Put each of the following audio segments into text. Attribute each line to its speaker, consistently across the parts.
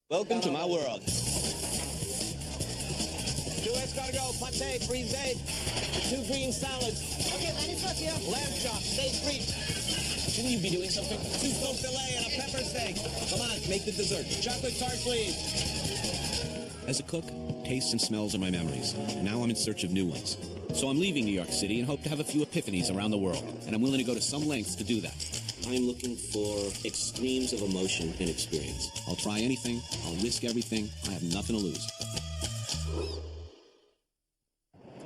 Speaker 1: Welcome to my world. 2 escargot, pate, frisee, 2 green salads.
Speaker 2: Okay, lettuce what's here?
Speaker 1: Lamb chop, steak frites. Shouldn't you be doing something? 2 smoked filet and a pepper steak. Come on, make the dessert. Chocolate tart, please. As a cook, tastes and smells are my memories. Now I'm in search of new ones. So I'm leaving New York City and hope to have a few epiphanies around the world. And I'm willing to go to some lengths to do that. I'm looking for extremes of emotion and experience. I'll try anything. I'll risk everything. I have nothing to lose.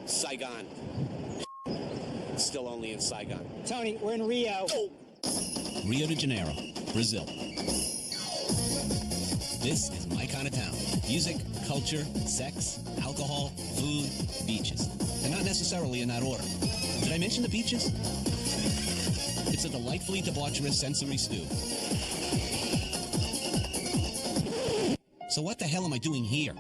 Speaker 1: Saigon. Still only in Saigon.
Speaker 2: Tony, we're in Rio.
Speaker 1: Oh.
Speaker 3: Rio de Janeiro, Brazil. This is my kind of town. Music, culture, sex, alcohol, food, beaches. And not necessarily in that order. Did I mention the beaches? It's a delightfully debaucherous sensory stew. So what the hell am I doing here?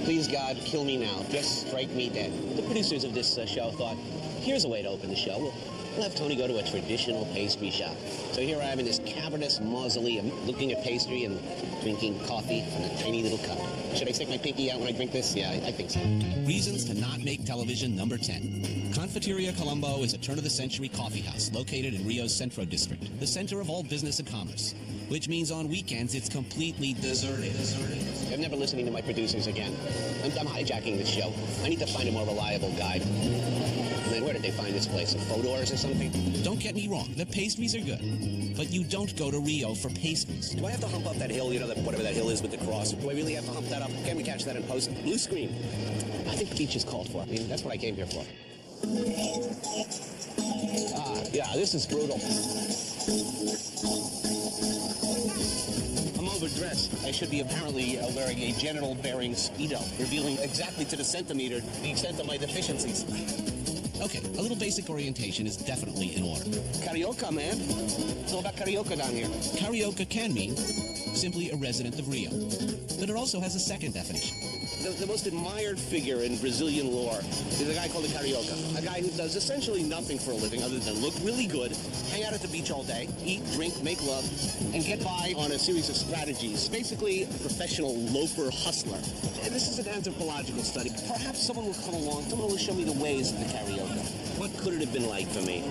Speaker 1: Please, God, kill me now. Just strike me dead. The producers of this show thought, here's a way to open the show. We'll have Tony go to a traditional pastry shop. So here I am in this cavernous mausoleum looking at pastry and drinking coffee from a tiny little cup. Should I stick my pinky out when I drink this? Yeah, I think so.
Speaker 3: Reasons to not make television number 10. Confiteria Colombo is a turn-of-the-century coffee house located in Rio's Centro district, the center of all business and commerce, which means on weekends it's completely deserted.
Speaker 1: I'm never listening to my producers again. I'm hijacking this show. I need to find a more reliable guide. And then where did they find this place? In Fodor's or something?
Speaker 3: Don't get me wrong, the pastries are good, but you don't go to Rio for pastries.
Speaker 1: Do I have to hump up that hill, whatever that hill is with the cross? Do I really have to hump that up? Can we catch that in post? Blue screen. I think beach is called for. I mean, that's what I came here for. Yeah, this is brutal. I'm overdressed. I should be apparently wearing a genital-bearing Speedo, revealing exactly to the centimeter the extent of my deficiencies.
Speaker 3: Okay, a little basic orientation is definitely in order.
Speaker 1: Carioca, man. It's all about Carioca down here.
Speaker 3: Carioca can mean simply a resident of Rio, but it also has a second definition.
Speaker 1: The most admired figure in Brazilian lore is a guy called a Carioca, a guy who does essentially nothing for a living other than look really good, hang out at the beach all day, eat, drink, make love, and get by on a series of strategies. Basically, a professional loafer hustler. And this is an anthropological study. Perhaps someone will come along, someone will show me the ways of the Carioca. What could it have been like for me?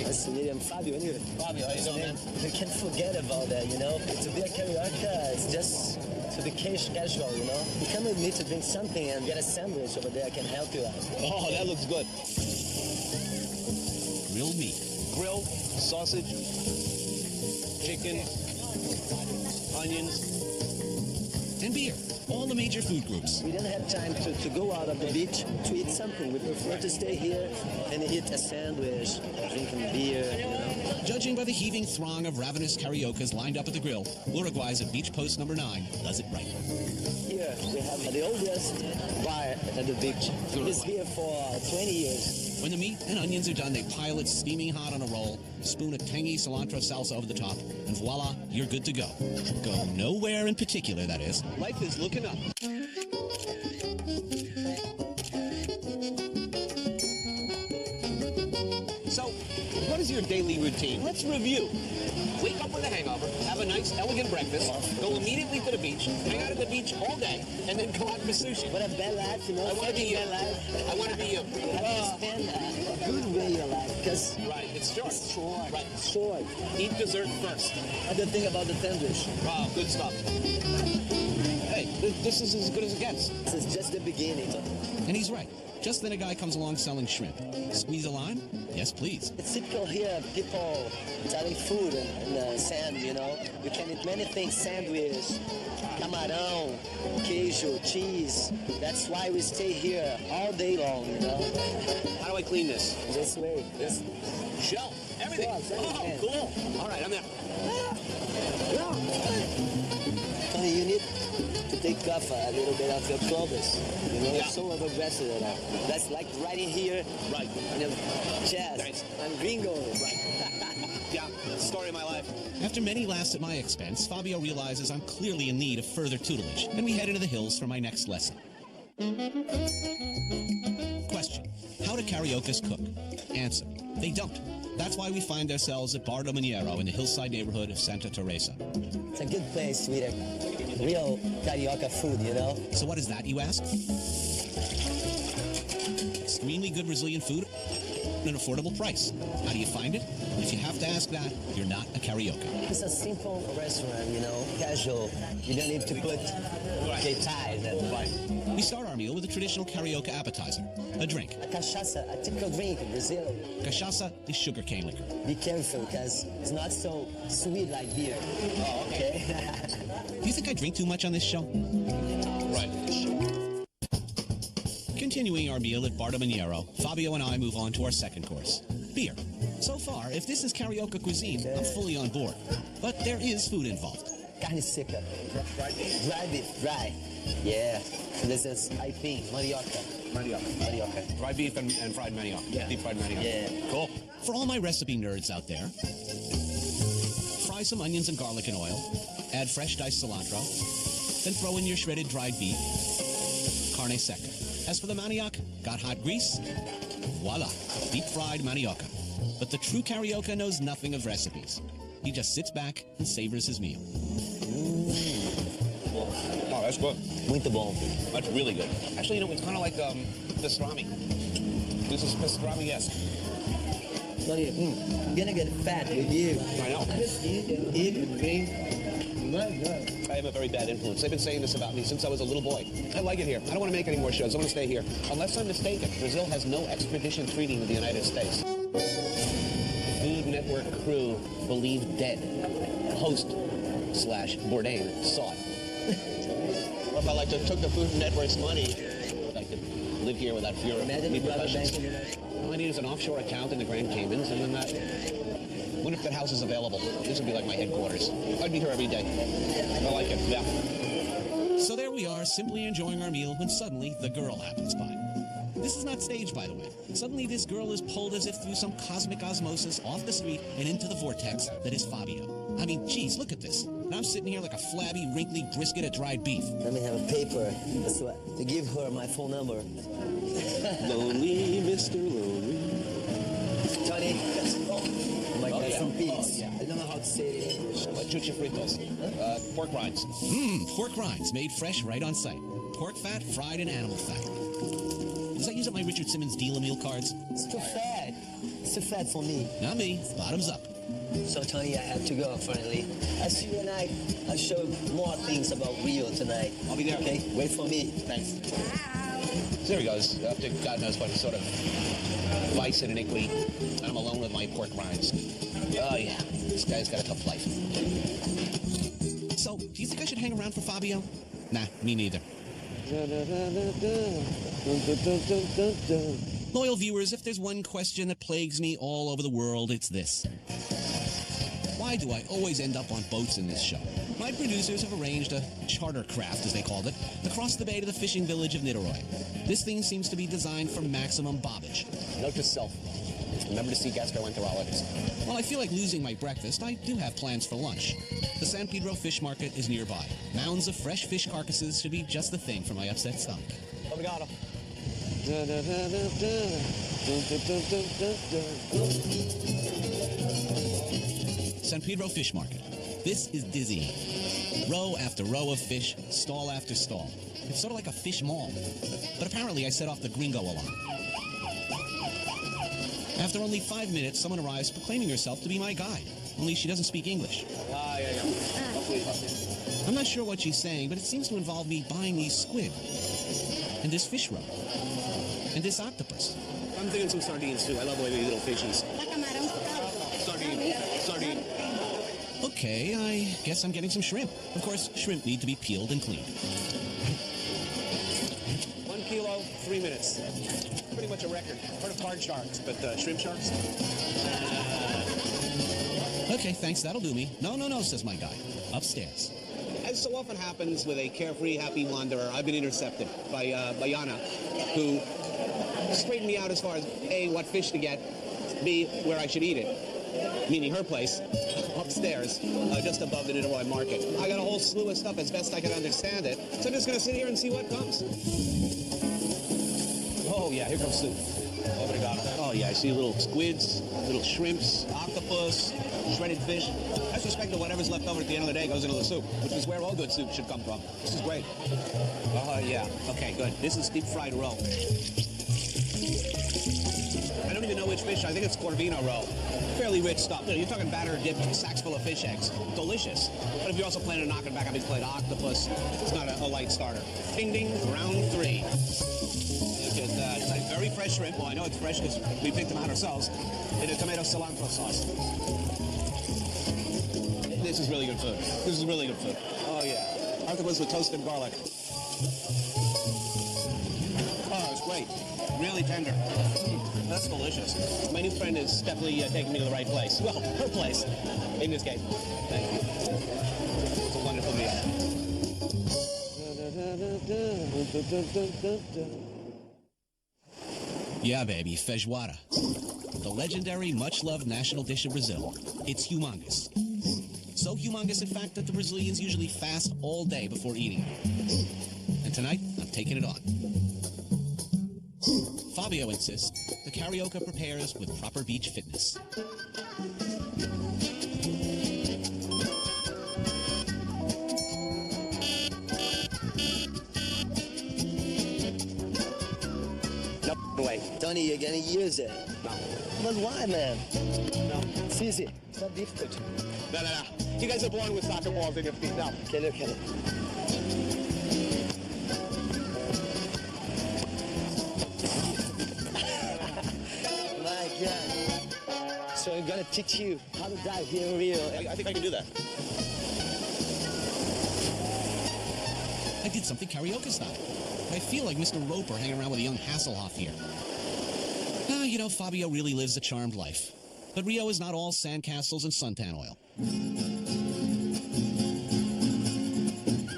Speaker 4: Nice to meet him. Fabio, anyway.
Speaker 1: Fabio, how you doing, man?
Speaker 4: You can't forget about that, you know? To be a Carioca, it's just to be casual, you know? You come with me to drink something and get a sandwich over there. I can help you out.
Speaker 1: Oh, that looks good.
Speaker 3: Grilled meat.
Speaker 1: Grilled, sausage, chicken, onions,
Speaker 3: and beer. All the major food groups.
Speaker 4: We didn't have time to go out of the beach to eat something. We prefer to stay here and eat a sandwich, drinking beer, you know.
Speaker 3: Judging by the heaving throng of ravenous Cariocas lined up at the grill, Uruguay's at beach post number 9 does it right.
Speaker 4: Here we have the oldest bar at the beach. It's here for 20 years.
Speaker 3: When the meat and onions are done, they pile it steaming hot on a roll, spoon a tangy cilantro salsa over the top, and voila, you're good to go. Go nowhere in particular, that is.
Speaker 1: Life is looking up. So, what is your daily routine? Let's review. Wake up with a hangover, have a nice, elegant breakfast, go immediately to the beach, hang out at the beach all day, and then go out for sushi.
Speaker 4: What a bad life, you know.
Speaker 1: I want to be you. I want to be you.
Speaker 4: You have to spend a good way your life, because
Speaker 1: right, it's short.
Speaker 4: It's short.
Speaker 1: Right.
Speaker 4: Short.
Speaker 1: Eat dessert first.
Speaker 4: What do you think about the sandwich?
Speaker 1: Wow, good stuff. Hey, this is as good as it gets.
Speaker 4: This is just the beginning.
Speaker 3: And he's right. Just then a guy comes along selling shrimp. Squeeze a lime? Yes, please.
Speaker 4: It's typical here, people selling food in the sand, you know. You can eat many things, sandwich, camarão, queijo, cheese. That's why we stay here all day long, you know.
Speaker 1: How do I clean this?
Speaker 4: This way.
Speaker 1: This shell. Everything. Oh, cool. All right, I'm there.
Speaker 4: Tony, you need to take off a little bit of your clothes. You know,
Speaker 1: Yeah.
Speaker 4: it's so overdressed right now. That's like right in here.
Speaker 1: Right.
Speaker 4: On your chest.
Speaker 1: Thanks.
Speaker 4: I'm gringo.
Speaker 1: Yeah, that's the story of my life.
Speaker 3: After many laughs at my expense, Fabio realizes I'm clearly in need of further tutelage, and we head into the hills for my next lesson. Question: how do Cariocas cook? Answer: they don't. That's why we find ourselves at Bourdain in the hillside neighborhood of Santa Teresa.
Speaker 4: It's a good place to eat a real Carioca food, you know?
Speaker 3: So what is that, you ask? Extremely good Brazilian food at an affordable price. How do you find it? If you have to ask that, you're not a Carioca.
Speaker 4: It's a simple restaurant, you know, casual. You don't need to put ties at the bar.
Speaker 3: We start our meal with a traditional Carioca appetizer, a drink.
Speaker 4: A cachaça, a typical drink in Brazil.
Speaker 3: Cachaça is sugarcane liquor.
Speaker 4: Be careful, because it's not so sweet like beer. Oh, okay.
Speaker 3: Do you think I drink too much on this show?
Speaker 1: Right.
Speaker 3: Continuing our meal at Bourdain, Fabio and I move on to our second course, beer. So far, if this is Carioca cuisine, I'm fully on board. But there is food involved.
Speaker 4: Carne seca. Dry beef, dry. Yeah. This is, I think, mandioca. Mandioca.
Speaker 1: Dry beef and fried manioc.
Speaker 4: Yeah.
Speaker 1: Deep fried manioc.
Speaker 4: Yeah.
Speaker 1: Cool.
Speaker 3: For all my recipe nerds out there, fry some onions and garlic in oil, add fresh diced cilantro, then throw in your shredded dried beef, carne seca. As for the manioc, got hot grease, voila, deep fried manioca. But the true Carioca knows nothing of recipes. He just sits back and savors his meal.
Speaker 1: Oh, that's good.
Speaker 4: Muito bom.
Speaker 1: That's really good. Actually, you know, it's kind of like pastrami. This is pastrami-esque.
Speaker 4: I'm gonna get fat with you.
Speaker 1: I know.
Speaker 4: Just eat and drink.
Speaker 1: I have a very bad influence. They've been saying this about me since I was a little boy. I like it here. I don't want to make any more shows. I want to stay here. Unless I'm mistaken, Brazil has no extradition treaty with the United States. Food Network crew believed dead. Host / Bourdain saw it. Or if I like to took the Food Network's money, I could live here without fear of
Speaker 4: Imagine if you have a
Speaker 1: repercussions.
Speaker 4: bank in your
Speaker 1: All I need is an offshore account in the Grand Caymans, and then that. What if that house is available? This would be like my headquarters. I'd be here every day. I like it. Yeah.
Speaker 3: So there we are, simply enjoying our meal when suddenly the girl happens by. This is not staged, by the way. Suddenly this girl is pulled as if through some cosmic osmosis off the street and into the vortex that is Fabio. I mean, geez, look at this. And I'm sitting here like a flabby, wrinkly brisket of dried beef.
Speaker 4: Let me have a paper to give her my phone number.
Speaker 1: Lonely, Mr. Lonely.
Speaker 4: Tony, oh my God,
Speaker 1: yeah.
Speaker 4: some peas.
Speaker 1: Oh, yeah.
Speaker 4: I don't know how to say it in English.
Speaker 1: Chucha fritos. Pork rinds.
Speaker 3: Pork rinds made fresh right on site. Pork fat fried in animal fat. Does that use up my Richard Simmons deal a meal cards?
Speaker 4: It's too fat. It's too fat for me.
Speaker 3: Not me. Bottoms up.
Speaker 4: So, Tony, I have to go, finally. I see you tonight. I'll show more things about Rio tonight.
Speaker 1: I'll be there.
Speaker 4: Okay? Wait for me.
Speaker 1: Thanks. So there he goes. Up to God knows what sort of vice and iniquity. And I'm alone with my pork rinds. Oh, yeah. This guy's got a tough life.
Speaker 3: So, do you think I should hang around for Fabio? Nah, me neither. Loyal viewers, if there's one question that plagues me all over the world, it's this. Why do I always end up on boats in this show? My producers have arranged a charter craft, as they called it, across the bay to the fishing village of Niterói. This thing seems to be designed for maximum bobbage.
Speaker 1: Note to self. Remember to see gastroenterologist.
Speaker 3: While I feel like losing my breakfast, I do have plans for lunch. The San Pedro Fish Market is nearby. Mounds of fresh fish carcasses should be just the thing for my upset stomach.
Speaker 1: Obrigado.
Speaker 3: San Pedro Fish Market. This is dizzying. Row after row of fish, stall after stall. It's sort of like a fish mall. But apparently I set off the gringo alarm. After only 5 minutes, someone arrives proclaiming herself to be my guide. Only she doesn't speak English. I'm not sure what she's saying, but it seems to involve me buying these squid. And this fish roe. And this octopus.
Speaker 1: I'm thinking some sardines, too. I love these little fishies. Sardine.
Speaker 3: Okay, I guess I'm getting some shrimp. Of course, shrimp need to be peeled and cleaned.
Speaker 1: 1 kilo, 3 minutes. Pretty much a record. Heard of hard sharks, but shrimp sharks?
Speaker 3: Okay, thanks, that'll do me. No, says my guide. Upstairs.
Speaker 1: As so often happens with a carefree, happy wanderer, I've been intercepted by Yana, who straightened me out as far as A, what fish to get, B, where I should eat it, meaning her place, upstairs, just above the Niterói market. I got a whole slew of stuff as best I can understand it, so I'm just going to sit here and see what comes. Oh, yeah, here comes soup. Obrigado. Oh, yeah, I see little squids, little shrimps, octopus, shredded fish. I suspect that whatever's left over at the end of the day goes into the soup, which is where all good soup should come from. This is great. Oh, yeah. Okay, good. This is deep-fried roe. I don't even know which fish. I think it's Corvino roe. Fairly rich stuff. You know, you're talking batter dipped sacks full of fish eggs. Delicious. But if you're also planning on knocking back up his plate of octopus, it's not a light starter. Ding, ding, round 3. Look at that. It's a very fresh shrimp. Well, I know it's fresh because we picked them out ourselves in a tomato cilantro sauce. This is really good food. This is really good food. Oh, yeah. Octopus with toasted garlic. Oh, it's great. Really tender. That's delicious. My new friend is definitely taking me to the right place. Well, her place, in this case. Thank you. It's a wonderful meal.
Speaker 3: Yeah, baby, feijoada. The legendary, much-loved national dish of Brazil. It's humongous. So humongous, in fact, that the Brazilians usually fast all day before eating it. And tonight, I'm taking it on. Fabio insists the Carioca prepares with proper beach fitness.
Speaker 4: No way. Tony, you're gonna use it.
Speaker 1: No.
Speaker 4: But why, man?
Speaker 1: No.
Speaker 4: It's easy. It's not difficult.
Speaker 1: No. You guys are born with soccer balls in your feet. No.
Speaker 4: Okay, look at it. My God. So I'm gonna teach you how to dive here in Rio.
Speaker 1: I think I can do that.
Speaker 3: I did something Carioca style. I feel like Mr. Roper hanging around with a young Hasselhoff here. You know, Fabio really lives a charmed life. But Rio is not all sandcastles and suntan oil.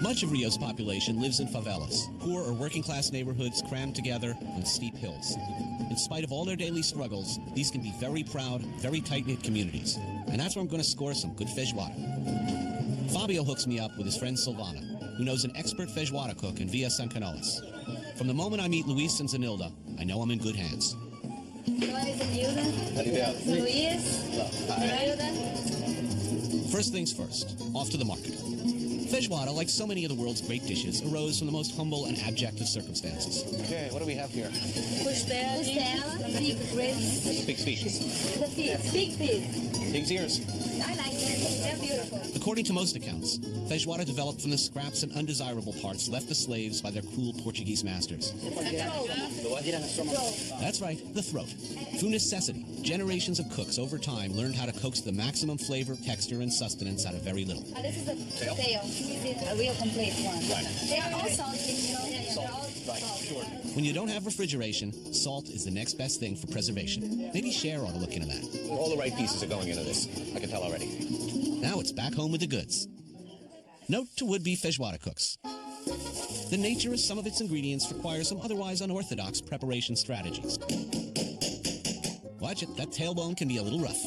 Speaker 3: Much of Rio's population lives in favelas, poor or working-class neighborhoods crammed together on steep hills. In spite of all their daily struggles, these can be very proud, very tight-knit communities. And that's where I'm going to score some good feijoada. Fabio hooks me up with his friend Silvana, who knows an expert feijoada cook in Via San Canoas. From the moment I meet Luis and Zanilda, I know I'm in good hands. First things first, off to the market. Feijoada, like so many of the world's great dishes, arose from the most humble and abject of circumstances.
Speaker 1: Okay, what do we have here?
Speaker 5: Costela, big ribs.
Speaker 1: Pig's feet.
Speaker 5: The feet, big feet.
Speaker 1: Pig's ears.
Speaker 5: I like it. They're beautiful.
Speaker 3: According to most accounts, feijoada developed from the scraps and undesirable parts left to slaves by their cruel Portuguese masters. That's right, the throat. Through necessity, generations of cooks over time learned how to coax the maximum flavor, texture, and sustenance out of very little.
Speaker 5: This is the tail. This is a real complete one.
Speaker 1: Right.
Speaker 5: They are all salty, you know.
Speaker 1: Salt. Right, sure.
Speaker 3: When you don't have refrigeration, salt is the next best thing for preservation. Maybe Cher ought to look into that.
Speaker 1: All the right pieces are going into this. I can tell already.
Speaker 3: Now it's back home with the goods. Note to would-be feijoada cooks. The nature of some of its ingredients requires some otherwise unorthodox preparation strategies. Watch it, that tailbone can be a little rough.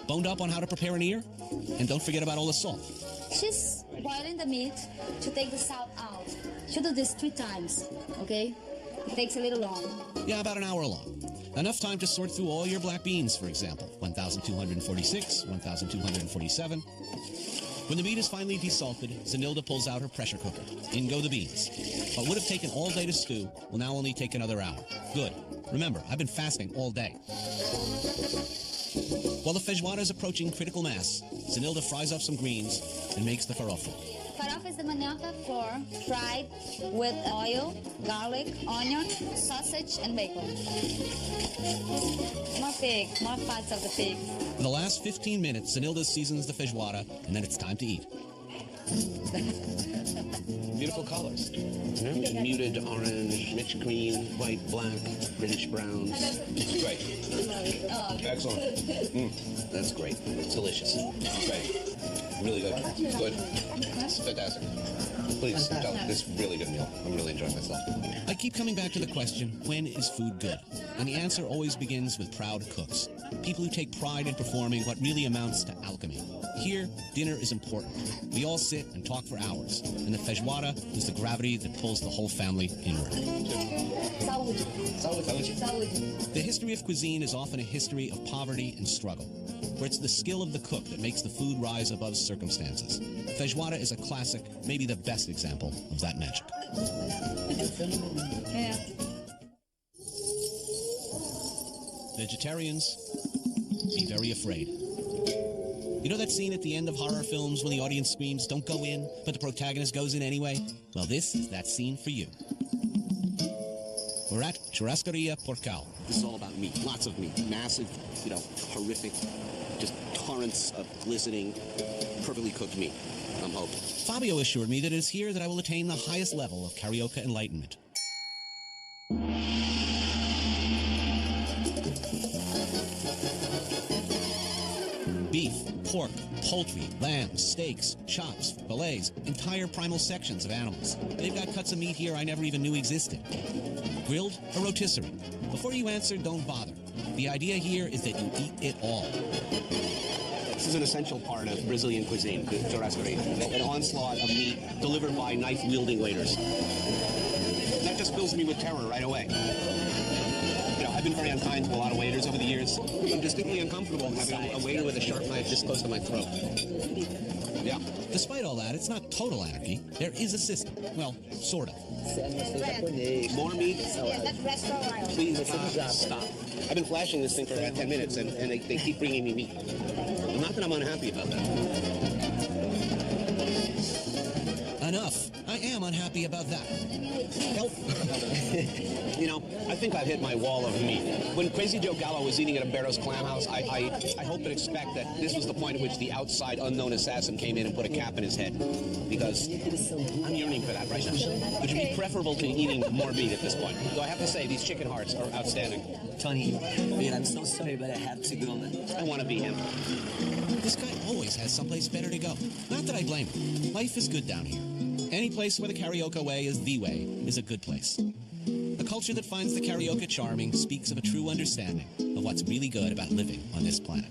Speaker 3: Boned up on how to prepare an ear? And don't forget about all the salt.
Speaker 5: She's boiling the meat to take the salt out. She'll do this 3 times, okay? It takes a little long.
Speaker 3: Yeah, about an hour long. Enough time to sort through all your black beans, for example. 1,246, 1,247. When the meat is finally desalted, Zanilda pulls out her pressure cooker. In go the beans. What would have taken all day to stew will now only take another hour. Good. Remember, I've been fasting all day. While the feijoada is approaching critical mass, Zanilda fries up some greens and makes the farofa.
Speaker 5: Farofa is the manioca flour fried with oil, garlic, onion, sausage, and bacon. More pig, more parts of the pig.
Speaker 3: For the last 15 minutes, Zanilda seasons the feijoada, and then it's time to eat.
Speaker 1: Beautiful colors. Muted orange, rich green, white, black, British browns. Great. Excellent. That's great. It's delicious. Great. Really good. Good. It's fantastic. Please, tell them. This is a really good meal. I'm really enjoying myself.
Speaker 3: I keep coming back to the question, when is food good? And the answer always begins with proud cooks. People who take pride in performing what really amounts to alchemy. Here, dinner is important. We all sit and talk for hours, and the feijoada is the gravity that pulls the whole family inward.
Speaker 5: Saúde.
Speaker 4: Saúde.
Speaker 5: Saúde.
Speaker 3: The history of cuisine is often a history of poverty and struggle, where it's the skill of the cook that makes the food rise above circumstances. Feijoada is a classic, maybe the best example of that magic.
Speaker 5: Yeah.
Speaker 3: Vegetarians, be very afraid. You know that scene at the end of horror films when the audience screams, "Don't go in," but the protagonist goes in anyway? Well, this is that scene for you. We're at Carioca Porcal.
Speaker 1: This is all about meat, lots of meat, massive, horrific, just torrents of glistening, perfectly cooked meat, I'm hoping.
Speaker 3: Fabio assured me that it is here that I will attain the highest level of Carioca enlightenment. Beef, pork, poultry, lamb, steaks, chops, fillets, entire primal sections of animals. They've got cuts of meat here I never even knew existed. Grilled or rotisserie? Before you answer, don't bother. The idea here is that you eat it all.
Speaker 1: This is an essential part of Brazilian cuisine, the churrascaria. An onslaught of meat delivered by knife-wielding waiters. That just fills me with terror right away. I've been very unkind to a lot of waiters over the years. I'm distinctly uncomfortable having a waiter with a sharp knife this close to my throat. Yeah.
Speaker 3: Despite all that, it's not total anarchy. There is a system. Well, sort of.
Speaker 1: More meat?
Speaker 5: Yeah, that's restaurant.
Speaker 1: Please stop. I've been flashing this thing for about 10 minutes, and they keep bringing me meat. Not that I'm unhappy about that.
Speaker 3: Enough. I am unhappy about that.
Speaker 1: Help. I think I've hit my wall of meat. When Crazy Joe Gallo was eating at a Barrow's Clam House, I hope and expect that this was the point at which the outside unknown assassin came in and put a cap in his head. Because I'm yearning for that right now. Which would be preferable to eating more meat at this point. Though I have to say, these chicken hearts are outstanding.
Speaker 4: Tony, man, I'm so sorry, but I have to go, man.
Speaker 1: I want to be him.
Speaker 3: This guy always has someplace better to go. Not that I blame him. Life is good down here. Any place where the Carioca way is the way is a good place. A culture that finds the Carioca charming speaks of a true understanding of what's really good about living on this planet.